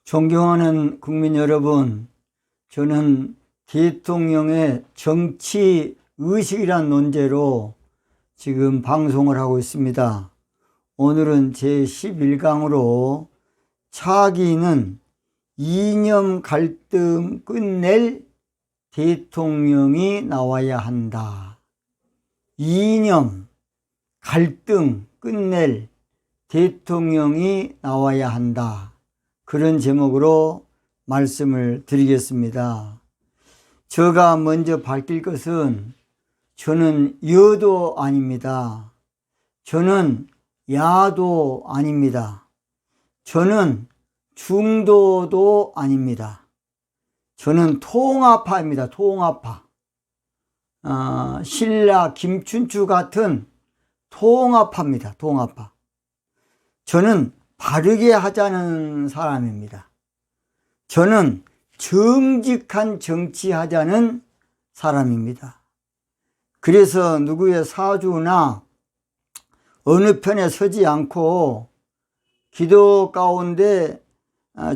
존경하는 국민 여러분, 저는 대통령의 정치 의식이란 논제로 지금 방송을 하고 있습니다. 오늘은 제11강으로 차기는 이념 갈등 끝낼 대통령이 나와야 한다. 이념 갈등 끝낼 대통령이 나와야 한다. 그런 제목으로 말씀을 드리겠습니다. 제가 먼저 밝힐 것은 저는 여도 아닙니다. 저는 야도 아닙니다. 저는 중도도 아닙니다. 저는 통합파입니다. 통합파. 신라 김춘추 같은 통합파입니다. 통합파. 저는 바르게 하자는 사람입니다. 저는 정직한 정치하자는 사람입니다. 그래서 누구의 사주나 어느 편에 서지 않고 기도 가운데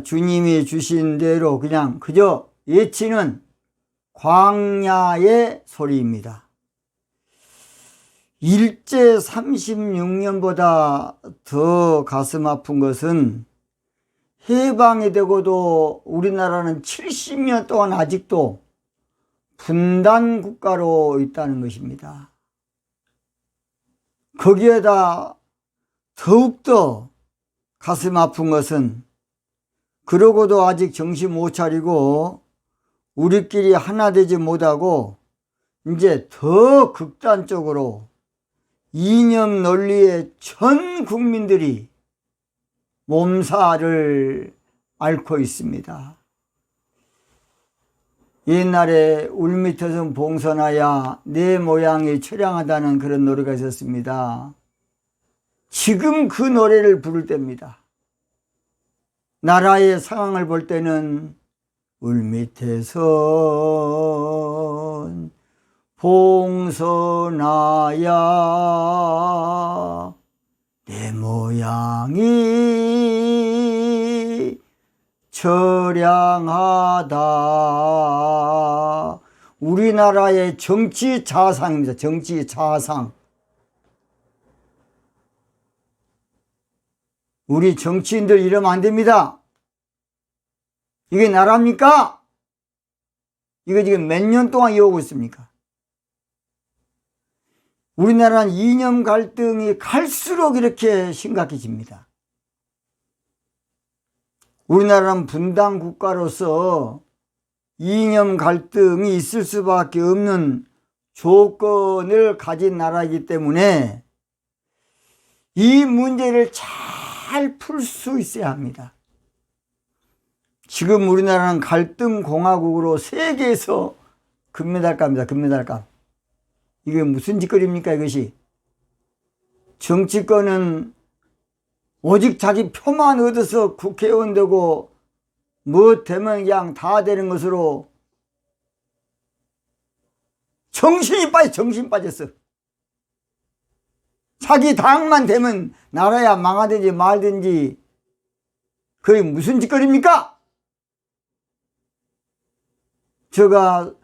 주님이 주신 대로 그냥 그저 외치는 광야의 소리입니다. 일제 36년보다 더 가슴 아픈 것은 해방이 되고도 우리나라는 70년 동안 아직도 분단 국가로 있다는 것입니다. 거기에다 더욱더 가슴 아픈 것은 그러고도 아직 정신 못 차리고 우리끼리 하나 되지 못하고 이제 더 극단적으로 이념 논리에 전 국민들이 몸살을 앓고 있습니다. 옛날에 울밑에서 봉선하야 내 모양이 처량하다는 그런 노래가 있었습니다. 지금 그 노래를 부를 때입니다. 나라의 상황을 볼 때는 울밑에선 봉선하야 내 모양이 처량하다. 우리나라의 정치 자상입니다. 정치 자상. 우리 정치인들 이러면 안 됩니다. 이게 나라입니까? 이거 지금 몇 년 동안 이어오고 있습니까? 우리나라는 이념 갈등이 갈수록 이렇게 심각해집니다. 우리나라는 분단 국가로서 이념 갈등이 있을 수밖에 없는 조건을 가진 나라이기 때문에 이 문제를 잘 풀 수 있어야 합니다. 지금 우리나라는 갈등 공화국으로 세계에서 금메달갑니다. 금메달갑. 이게 무슨 짓거리입니까, 이것이? 정치권은 오직 자기 표만 얻어서 국회의원 되고 뭐 되면 그냥 다 되는 것으로 정신 빠졌어. 자기 당만 되면 나라야 망하든지 말든지 그게 무슨 짓거리입니까? 제가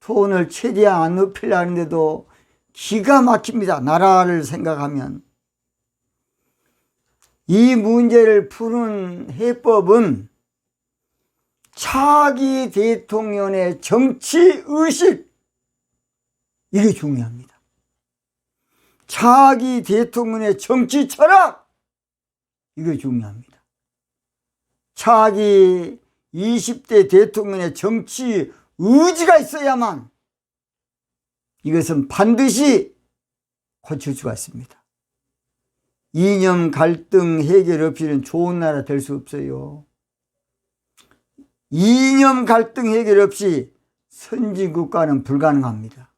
톤을 최대한 안 높이려 하는데도 기가 막힙니다. 나라를 생각하면. 이 문제를 푸는 해법은 차기 대통령의 정치의식, 이게 중요합니다. 차기 대통령의 정치 철학, 이게 중요합니다. 차기 20대 대통령의 정치 의지가 있어야만 이것은 반드시 고칠 수가 있습니다. 이념 갈등 해결 없이는 좋은 나라 될 수 없어요. 이념 갈등 해결 없이 선진국가는 불가능합니다.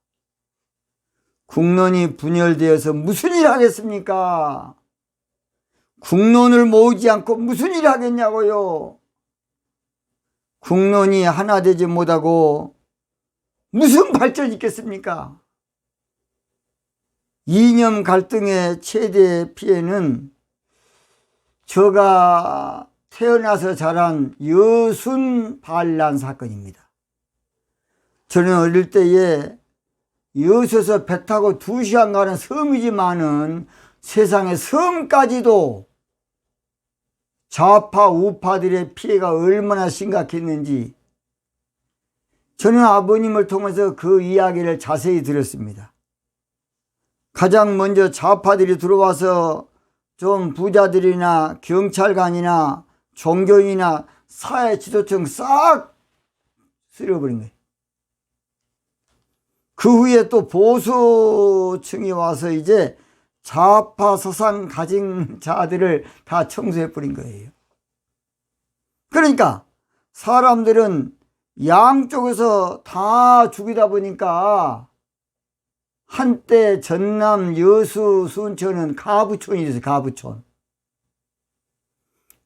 국론이 분열되어서 무슨 일 하겠습니까? 국론을 모으지 않고 무슨 일 하겠냐고요. 국론이 하나 되지 못하고 무슨 발전이 있겠습니까? 이념 갈등의 최대 피해는 제가 태어나서 자란 여순 반란 사건입니다. 저는 어릴 때에 여수에서 배 타고 2시간 가는 섬이지만은 세상의 섬까지도 좌파 우파들의 피해가 얼마나 심각했는지 저는 아버님을 통해서 그 이야기를 자세히 들었습니다. 가장 먼저 좌파들이 들어와서 좀 부자들이나 경찰관이나 종교인이나 사회 지도층 싹 쓸어버린 거예요. 그 후에 또 보수층이 와서 이제 좌파 서상 가진 자들을 다 청소해버린 거예요. 그러니까 사람들은 양쪽에서 다 죽이다 보니까 한때 전남 여수 순천은 가부촌이었어요. 가부촌.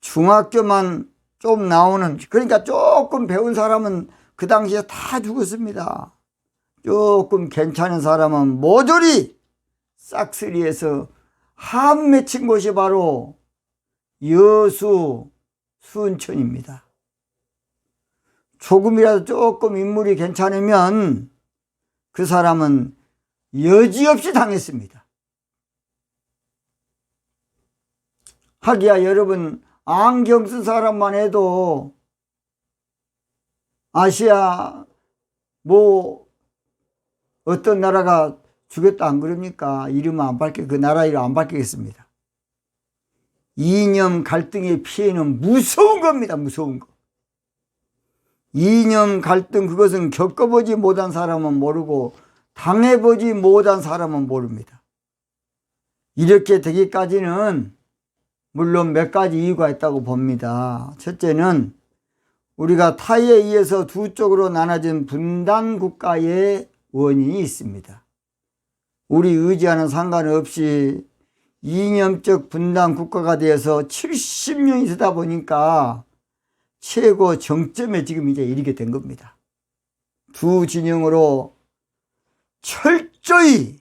중학교만 좀 나오는, 그러니까 조금 배운 사람은 그 당시에 다 죽었습니다. 조금 괜찮은 사람은 모조리 싹쓸이해서 한 맺힌 곳이 바로 여수 순천입니다. 조금이라도 조금 인물이 괜찮으면 그 사람은 여지없이 당했습니다. 하기야 여러분, 안경 쓴 사람만 해도 아시아 어떤 나라가 죽였다 안 그럽니까? 이름은 안 밝혀, 그 나라 이름 안 밝히겠습니다. 이념 갈등의 피해는 무서운 겁니다. 무서운 거. 이념 갈등, 그것은 겪어보지 못한 사람은 모르고 당해보지 못한 사람은 모릅니다. 이렇게 되기까지는 물론 몇 가지 이유가 있다고 봅니다. 첫째는 우리가 타에 의해서 두 쪽으로 나눠진 분단 국가의 원인이 있습니다. 우리 의지와는 상관없이 이념적 분단 국가가 되어서 70년이 되다 보니까 최고 정점에 지금 이제 이르게 된 겁니다. 두 진영으로 철저히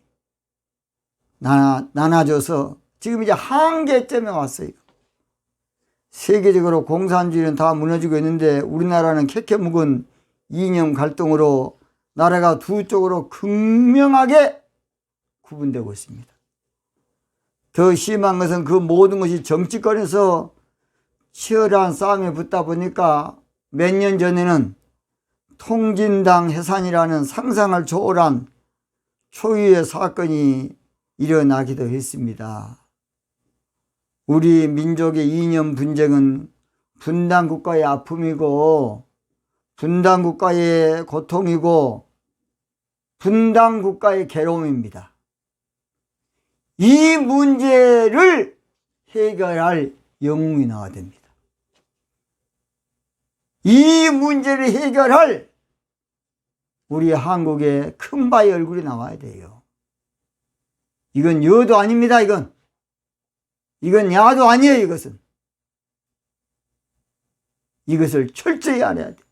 나눠져서 지금 이제 한계점에 왔어요. 세계적으로 공산주의는 다 무너지고 있는데 우리나라는 캐캐묵은 이념 갈등으로 나라가 두 쪽으로 극명하게 구분되고 있습니다. 더 심한 것은 그 모든 것이 정치권에서 치열한 싸움에 붙다 보니까 몇 년 전에는 통진당 해산이라는 상상을 초월한 초유의 사건이 일어나기도 했습니다. 우리 민족의 이념 분쟁은 분단국가의 아픔이고 분단국가의 고통이고 분단국가의 괴로움입니다. 이 문제를 해결할 영웅이 나와야 됩니다. 이 문제를 해결할 우리 한국의 큰바위 얼굴이 나와야 돼요. 이건 여도 아닙니다. 이건 야도 아니에요. 이것을 철저히 알아야 돼요.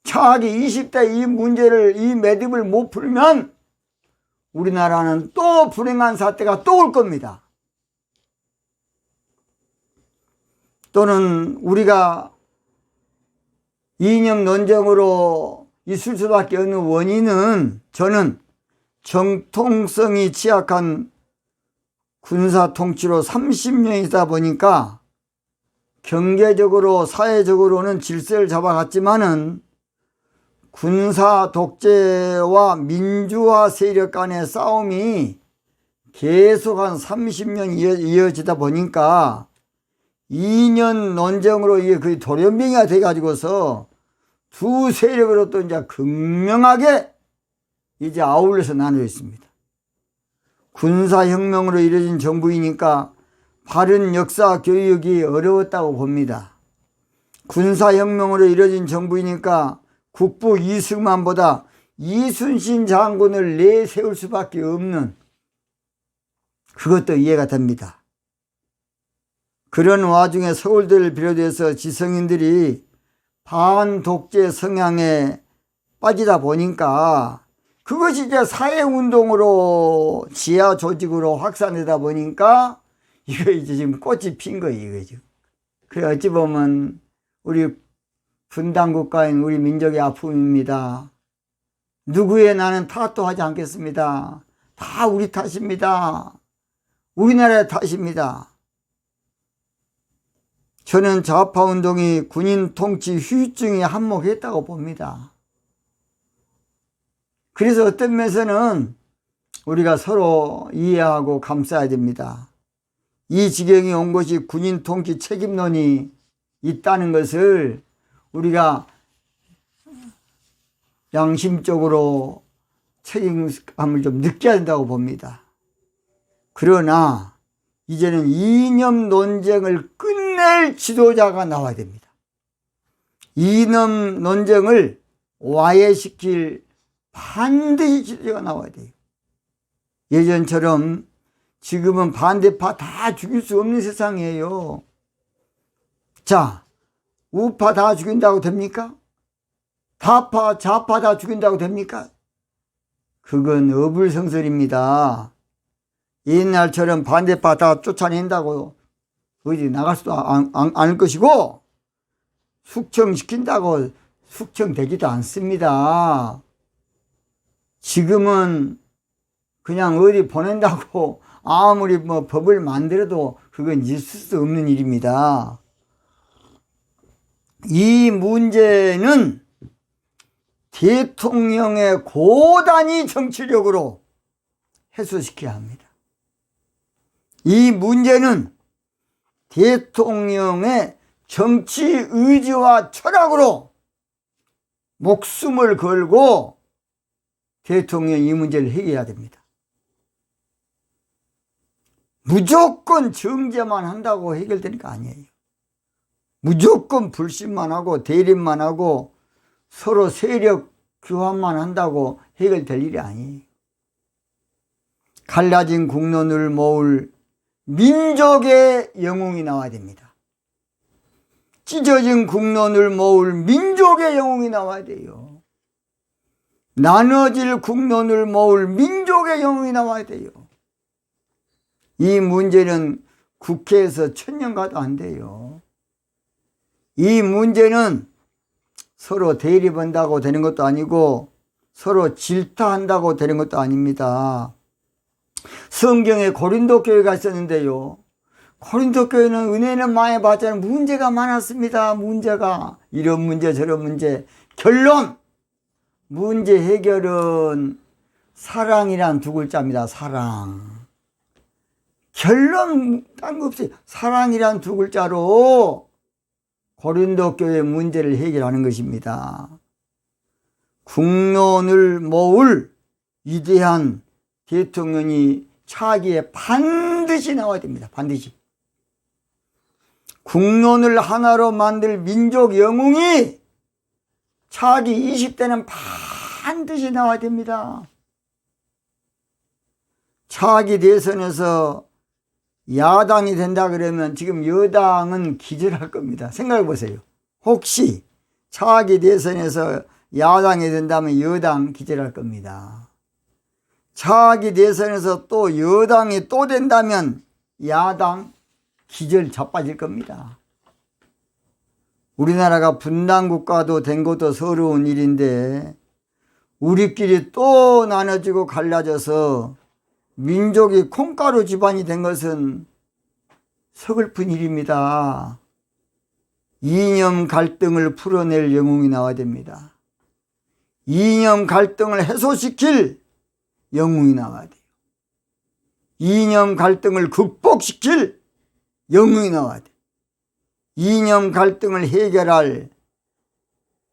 차기 20대 이 문제를, 이 매듭을 못 풀면 우리나라는 또 불행한 사태가 또 올 겁니다. 또는 우리가 이념 논쟁으로 있을 수밖에 없는 원인은 저는 정통성이 취약한 군사 통치로 30년이다 보니까 경제적으로 사회적으로는 질서를 잡아갔지만은 군사 독재와 민주화 세력 간의 싸움이 계속 한 30년 이어지다 보니까 2년 논쟁으로 이게 거의 돌연변이가 돼가지고서 두 세력으로 또 이제 극명하게 이제 아울러서 나누어 있습니다. 군사혁명으로 이뤄진 정부이니까 바른 역사 교육이 어려웠다고 봅니다. 군사혁명으로 이뤄진 정부이니까 국부 이승만보다 이순신 장군을 내세울 수밖에 없는, 그것도 이해가 됩니다. 그런 와중에 서울대를 비롯해서 지성인들이 반독재 성향에 빠지다 보니까 그것이 이제 사회운동으로 지하 조직으로 확산되다 보니까 이거 이제 지금 꽃이 핀 거예요. 이거 지금. 그래 어찌 보면 우리 분단 국가인 우리 민족의 아픔입니다. 누구의 나는 탓도 하지 않겠습니다. 다 우리 탓입니다. 우리나라의 탓입니다. 저는 좌파 운동이 군인 통치 후유증에 한몫했다고 봅니다. 그래서 어떤 면에서는 우리가 서로 이해하고 감싸야 됩니다. 이 지경이 온 것이 군인 통치 책임론이 있다는 것을 우리가 양심적으로 책임감을 좀 느껴야 된다고 봅니다. 그러나 이제는 이념 논쟁을 끝낼 지도자가 나와야 됩니다. 이념 논쟁을 와해시킬 반드시 지도자가 나와야 돼요. 예전처럼 지금은 반대파 다 죽일 수 없는 세상이에요. 자, 우파 다 죽인다고 됩니까? 좌파 다 죽인다고 됩니까? 그건 어불성설입니다. 옛날처럼 반대파 다 쫓아낸다고 어디 나갈 수도 않을 것이고, 숙청시킨다고 숙청되지도 않습니다. 지금은 그냥 어디 보낸다고 아무리 법을 만들어도 그건 있을 수 없는 일입니다. 이 문제는 대통령의 고단위 정치력으로 해소시켜야 합니다. 이 문제는 대통령의 정치 의지와 철학으로 목숨을 걸고 대통령이 이 문제를 해결해야 됩니다. 무조건 정제만 한다고 해결되는 거 아니에요. 무조건 불신만 하고 대립만 하고 서로 세력 교환만 한다고 해결될 일이 아니에요. 갈라진 국론을 모을 민족의 영웅이 나와야 됩니다. 찢어진 국론을 모을 민족의 영웅이 나와야 돼요. 나눠질 국론을 모을 민족의 영웅이 나와야 돼요. 이 문제는 국회에서 천년 가도 안 돼요. 이 문제는 서로 대립한다고 되는 것도 아니고 서로 질타한다고 되는 것도 아닙니다. 성경에 고린도 교회가 있었는데요. 고린도 교회는 은혜는 많이 받지만 문제가 많았습니다. 문제가 이런 문제 저런 문제. 결론! 문제 해결은 사랑이란 두 글자입니다. 사랑. 결론 딴 거 없이 사랑이란 두 글자로 고린도 교회 문제를 해결하는 것입니다. 국론을 모을 위대한 대통령이 차기에 반드시 나와야 됩니다. 반드시. 국론을 하나로 만들 민족 영웅이 차기 20대는 반드시 나와야 됩니다. 차기 대선에서 야당이 된다 그러면 지금 여당은 기절할 겁니다. 생각해 보세요. 혹시 차기 대선에서 야당이 된다면 여당 기절할 겁니다. 차기 대선에서 또 여당이 또 된다면 야당 기절 자빠질 겁니다. 우리나라가 분단국가도 된 것도 서러운 일인데 우리끼리 또 나눠지고 갈라져서 민족이 콩가루 집안이 된 것은 서글픈 일입니다. 이념 갈등을 풀어낼 영웅이 나와야 됩니다. 이념 갈등을 해소시킬 영웅이 나와야 돼요. 이념 갈등을 극복시킬 영웅이 나와야 돼요. 이념 갈등을 해결할,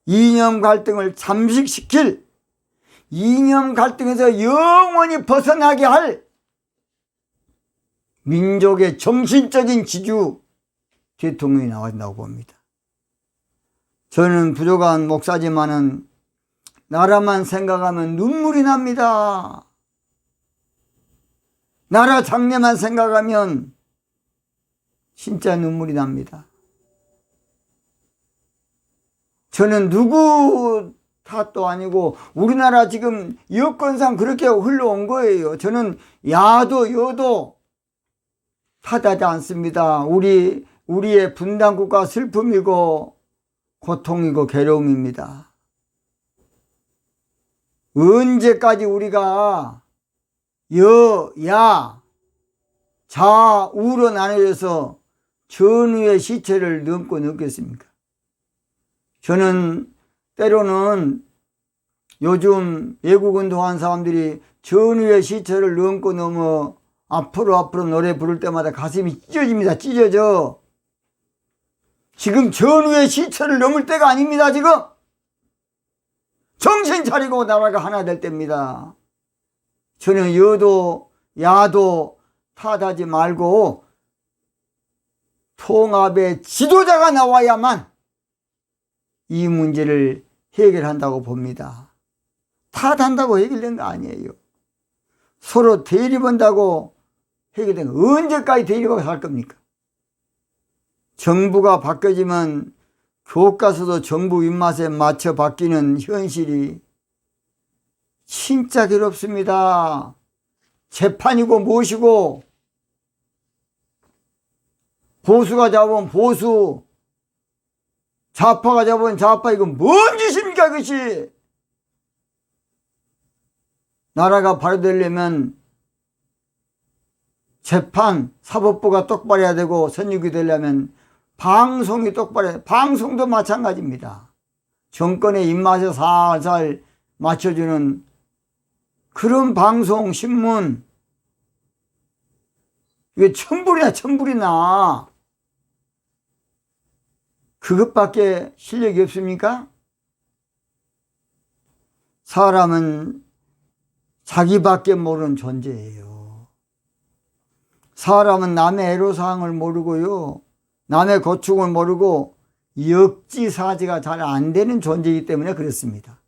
이념 갈등을 잠식시킬, 이념 갈등에서 영원히 벗어나게 할 민족의 정신적인 지주 대통령이 나와야 된다고 봅니다. 저는 부족한 목사지만은 나라만 생각하면 눈물이 납니다. 나라 장래만 생각하면 진짜 눈물이 납니다. 저는 누구 탓도 아니고 우리나라 지금 여건상 그렇게 흘러온 거예요. 저는 야도 여도 탓하지 않습니다. 우리 우리의 분단국가 슬픔이고 고통이고 괴로움입니다. 언제까지 우리가 야, 좌우로 나눠져서 전우의 시체를 넘고 넘겠습니까? 저는 때로는 요즘 외국운동한 사람들이 전우의 시체를 넘고 넘어 앞으로 노래 부를 때마다 가슴이 찢어집니다. 찢어져. 지금 전우의 시체를 넘을 때가 아닙니다. 지금 정신 차리고 나라가 하나 될 때입니다. 저는 여도 야도 탓하지 말고 통합의 지도자가 나와야만 이 문제를 해결한다고 봅니다. 탓한다고 해결된 거 아니에요. 서로 대립한다고 해결된 거. 언제까지 대립하고 살 겁니까? 정부가 바뀌어지면 교과서도 정부 입맛에 맞춰 바뀌는 현실이 진짜 괴롭습니다. 재판이고 무엇이고 보수가 잡으면 보수, 좌파가 잡으면 좌파, 이건 뭔 짓입니까 이것이? 나라가 발효되려면 재판, 사법부가 똑바로 해야 되고 선진국이 되려면 방송이 똑바로 해야 돼. 방송도 마찬가지입니다. 정권의 입맛에 살살 맞춰주는 그런 방송, 신문, 이게 천불이나 그것밖에 실력이 없습니까? 사람은 자기밖에 모르는 존재예요. 사람은 남의 애로사항을 모르고요, 남의 고충을 모르고 역지사지가 잘 안 되는 존재이기 때문에 그렇습니다.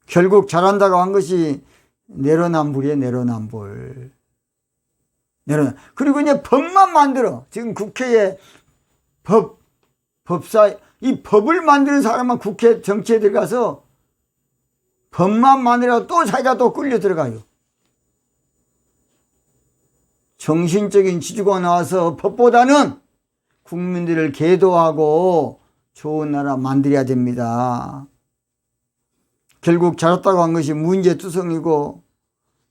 결국 잘한다고 한 것이 내로남불이에요. 내로남불. 그리고 이제 법만 만들어. 지금 국회에 이 법을 만드는 사람만 국회 정치에 들어가서 법만 만들어도 또 자기가 또 끌려 들어가요. 정신적인 지주가 나와서 법보다는 국민들을 계도하고 좋은 나라 만들어야 됩니다. 결국 잘했다고 한 것이 문제투성이고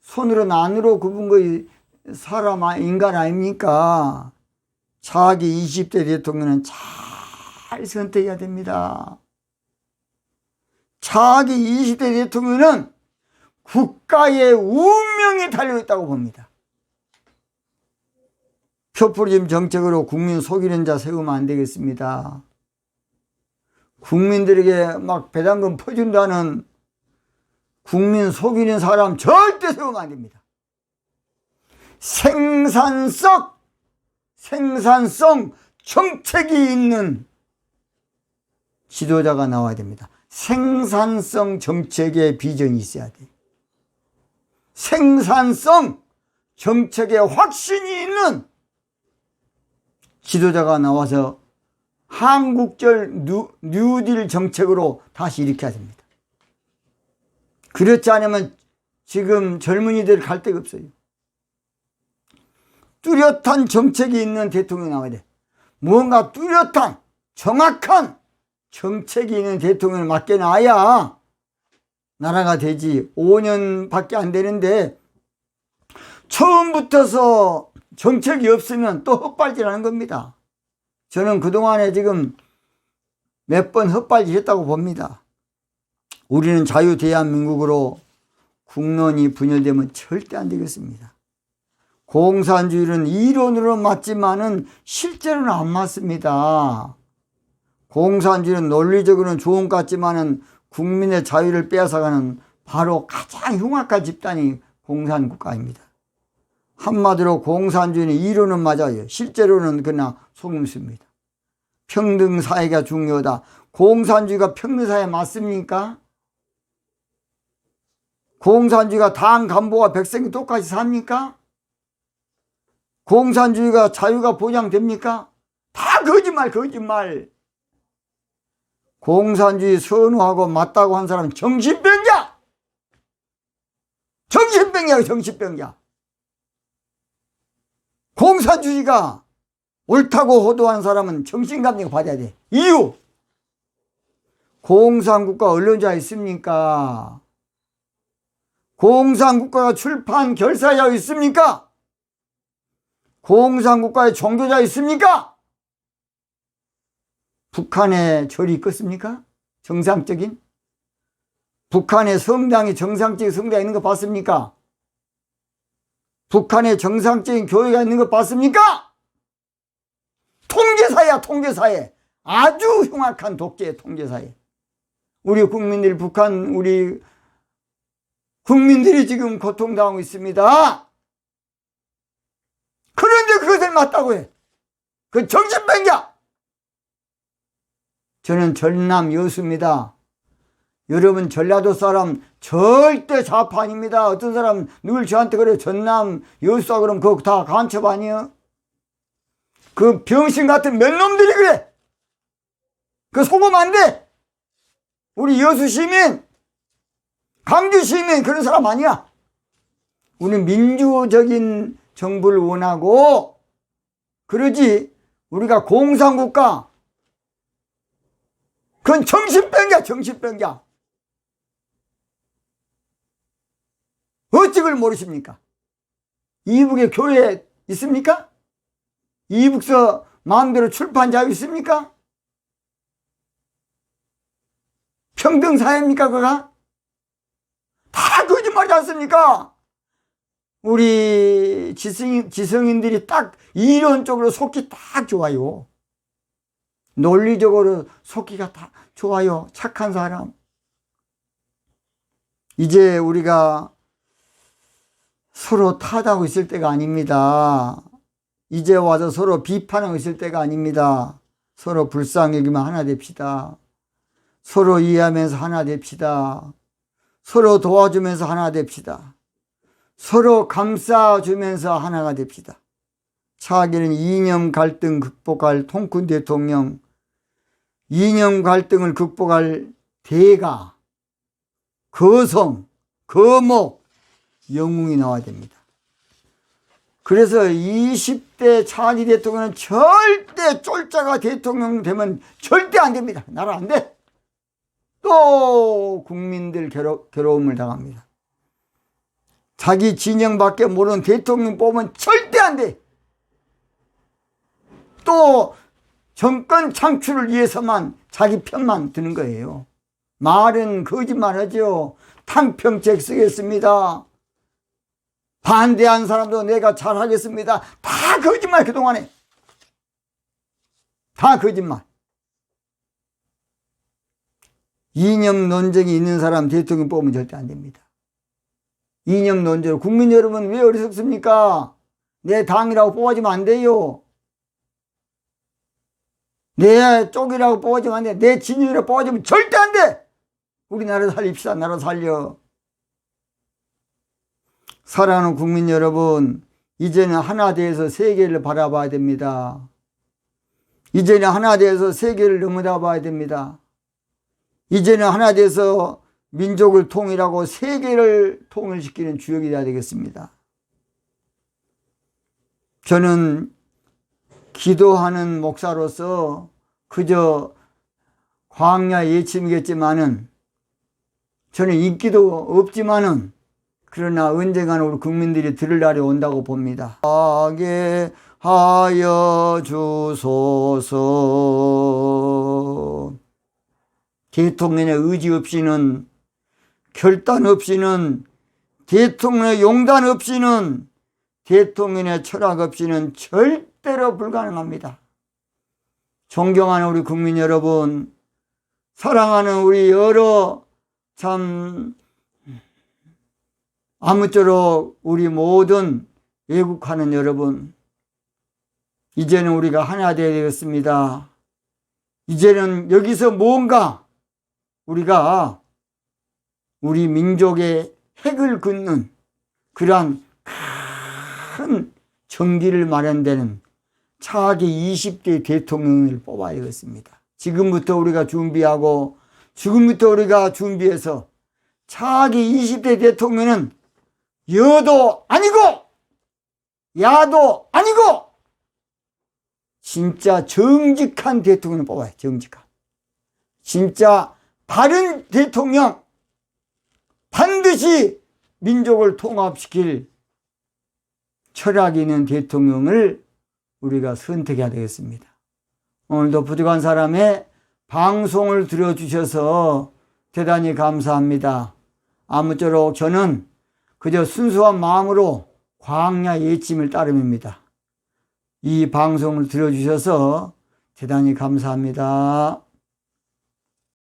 손으로 안으로 굽은 것이 사람, 인간 아닙니까? 차기 20대 대통령은 잘 선택해야 됩니다. 차기 20대 대통령은 국가의 운명이 달려있다고 봅니다. 포퓰리즘 정책으로 국민 속이는 자 세우면 안 되겠습니다. 국민들에게 막 배당금 퍼준다는 국민 속이는 사람 절대 세우면 안 됩니다. 생산성 정책이 있는 지도자가 나와야 됩니다. 생산성 정책의 비전이 있어야 돼. 생산성 정책의 확신이 있는 지도자가 나와서 한국절 뉴딜 정책으로 다시 일으켜야 됩니다. 그렇지 않으면 지금 젊은이들 갈 데가 없어요. 뚜렷한 정책이 있는 대통령이 나와야 돼. 무언가 뚜렷한 정확한 정책이 있는 대통령을 맡겨놔야 나라가 되지. 5년밖에 안 되는데 처음부터서 정책이 없으면 또 헛발질하는 겁니다. 저는 그동안에 지금 몇 번 헛발질했다고 봅니다. 우리는 자유대한민국으로 국론이 분열되면 절대 안 되겠습니다. 공산주의는 이론으로 맞지만은 실제로는 안 맞습니다. 공산주의는 논리적으로는 좋은 것 같지만은 국민의 자유를 빼앗아가는 바로 가장 흉악한 집단이 공산국가입니다. 한마디로 공산주의는 이론은 맞아요. 실제로는 그러나 속임수입니다. 평등사회가 중요하다. 공산주의가 평등사회 맞습니까? 공산주의가 당 간부와 백성이 똑같이 삽니까? 공산주의가 자유가 보장됩니까? 다 거짓말. 공산주의 선호하고 맞다고 한 사람은 정신병자! 정신병자! 공산주의가 옳다고 호도한 사람은 정신감정 받아야 돼. 이유! 공산국가 언론자 있습니까? 공산국가가 출판 결사자 있습니까? 공산국가의 종교자 있습니까? 북한에 절이 있겠습니까? 정상적인? 북한의 성당이 정상적인 성당이 있는 거 봤습니까? 북한에 정상적인 교회가 있는 거 봤습니까? 통제사야, 통제사회. 아주 흉악한 독재의 통제사회. 우리 국민들, 북한 우리 국민들이 지금 고통당하고 있습니다. 그런데 그것을 맞다고 해. 그 정신병자. 저는 전남 여수입니다. 여러분 전라도 사람 절대 좌파 아닙니다. 어떤 사람 늘 저한테 그래. 전남 여수다 그러면 그거 다 간첩 아니에요? 그 병신 같은 몇 놈들이 그래. 그 속으면 안 돼. 우리 여수 시민, 광주 시민 그런 사람 아니야. 우리는 민주적인 정부를 원하고 그러지. 우리가 공산국가 그건 정신병자, 정신병자. 어찌 그걸 모르십니까? 이북에 교회 있습니까? 이북서 마음대로 출판 자유 있습니까? 평등사회입니까 그가? 다 거짓말이지 않습니까? 우리 지성인들이 딱 이론적으로 속기 딱 좋아요. 논리적으로 속기가 다 좋아요. 착한 사람. 이제 우리가 서로 탓하고 있을 때가 아닙니다. 이제 와서 서로 비판하고 있을 때가 아닙니다. 서로 불쌍히 여기면 하나 됩시다. 서로 이해하면서 하나 됩시다. 서로 도와주면서 하나 됩시다. 서로 감싸주면서 하나가 됩시다. 차기는 이념 갈등 극복할 통큰 대통령, 이념 갈등을 극복할 대가, 거성, 거목, 영웅이 나와야 됩니다. 그래서 20대 차기 대통령은 절대 쫄자가 대통령 되면 절대 안 됩니다. 나라 안 돼. 또 국민들 괴로움을 당합니다. 자기 진영밖에 모르는 대통령 뽑으면 절대 안 돼. 또 정권 창출을 위해서만 자기 편만 드는 거예요. 말은 거짓말하죠. 탕평책 쓰겠습니다. 반대한 사람도 내가 잘하겠습니다. 다 거짓말 그동안에. 다 거짓말. 이념 논쟁이 있는 사람 대통령 뽑으면 절대 안 됩니다. 이념 논쟁. 국민 여러분 왜 어리석습니까? 내 당이라고 뽑아주면 안 돼요. 내 쪽이라고 뽑아주면 안 돼. 내 진영이라고 뽑아주면 절대 안 돼. 우리나라 살립시다. 나라 살려. 사랑하는 국민 여러분, 이제는 하나 되어서 세계를 바라봐야 됩니다. 이제는 하나 되어서 세계를 넘어다봐야 됩니다. 이제는 하나 되어서 민족을 통일하고 세계를 통일시키는 주역이 되어야 되겠습니다. 저는 기도하는 목사로서 그저 광야 예침이겠지만은 저는 인기도 없지만은 그러나 언젠가는 우리 국민들이 들을 날이 온다고 봅니다. 하게 하여 주소서. 대통령의 의지 없이는, 결단 없이는, 대통령의 용단 없이는, 대통령의 철학 없이는 절대로 불가능합니다. 존경하는 우리 국민 여러분, 사랑하는 우리 여러 참 아무쪼록 우리 모든 외국하는 여러분, 이제는 우리가 하나 되어야 되겠습니다. 이제는 여기서 뭔가 우리가 우리 민족의 핵을 긋는 그러한 큰 정기를 마련되는 차기 20대 대통령을 뽑아야 되겠습니다. 지금부터 우리가 준비하고 지금부터 우리가 준비해서 차기 20대 대통령은 여도 아니고 야도 아니고 진짜 정직한 대통령을 뽑아요. 정직한. 진짜 바른 대통령, 반드시 민족을 통합시킬 철학 있는 대통령을 우리가 선택해야 되겠습니다. 오늘도 부족한 사람의 방송을 들어주셔서 대단히 감사합니다. 아무쪼록 저는 그저 순수한 마음으로 광야 예침을 따름입니다. 이 방송을 들어주셔서 대단히 감사합니다.